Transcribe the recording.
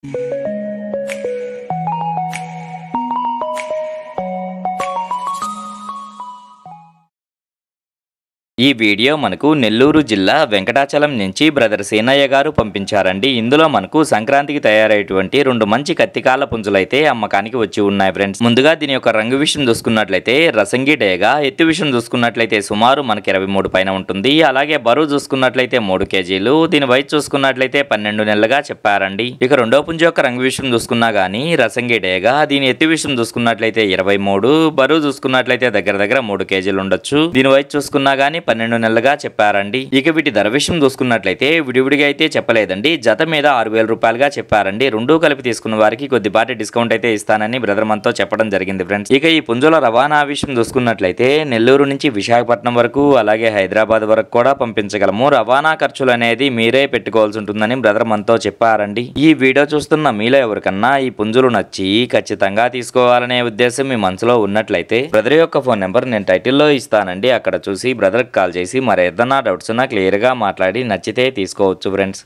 ఈ వీడియో మనకు నెల్లూరు జిల్లా వెంకటాచలం నుంచి బ్రదర్ సీనయ్య గారు పంపించారండి. ఇందులో మనకు సంక్రాంతికి తయారయ్యేటువంటి 2 మంచి కత్తికాల పుంజులైతే అమ్మకానికి వచ్చి ఉన్నాయి ఫ్రెండ్స్. ముందుగా దీని యొక్క రంగు విషయం చూసుకున్నట్లయితే రసంగి డేగా, ఎత్తు విషయం చూసుకున్నట్లయితే సుమారు మనకి 23 పైన ఉంటుంది. అలాగే బరువు చూసుకున్నట్లయితే 3 కేజీలు. దీని వయసు చూసుకున్నట్లయితే 12 నెలలుగా చెప్పారండి. ఇక రెండో పుంజు యొక్క రంగు విషయం చూసుకున్నా గానీ రసంగి డేగా, దీని ఎత్తు విషయం చూసుకున్నట్లయితే 23, బరువు చూసుకున్నట్లయితే దగ్గర 3 కేజీలు ఉండొచ్చు. దీని వయసు చూసుకున్నా గానీ 12 నెలలుగా చెప్పారండి. ఇక వీటి ధర విషయం చూసుకున్నట్లయితే విడివిడిగా అయితే చెప్పలేదండి. జత మీద 6,000 రూపాయలుగా చెప్పారండి. రెండూ కలిపి తీసుకున్న వారికి కొద్దిపాటి డిస్కౌంట్ అయితే ఇస్తానని బ్రదర్ మనతో చెప్పడం జరిగింది ఫ్రెండ్స్. ఇక ఈ పుంజుల రవాణా విషయం చూసుకున్నట్లయితే నెల్లూరు నుంచి విశాఖపట్నం వరకు, అలాగే హైదరాబాద్ వరకు కూడా పంపించగలము. రవాణా ఖర్చులు అనేది మీరే పెట్టుకోవాల్సి ఉంటుందని బ్రదర్ మనతో చెప్పారండి. ఈ వీడియో చూస్తున్న మీలో ఎవరికన్నా ఈ పుంజులు నచ్చి ఖచ్చితంగా తీసుకోవాలనే ఉద్దేశం మీ మనసులో ఉన్నట్లయితే బ్రదర్ యొక్క ఫోన్ నెంబర్ నేను టైటిల్లో ఇస్తానండి. అక్కడ చూసి బ్రదర్ కాల్ చేసి మరి ఏదైనా డౌట్స్ ఉన్నా క్లియర్ గా మాట్లాడి నచ్చితే తీసుకోవచ్చు ఫ్రెండ్స్.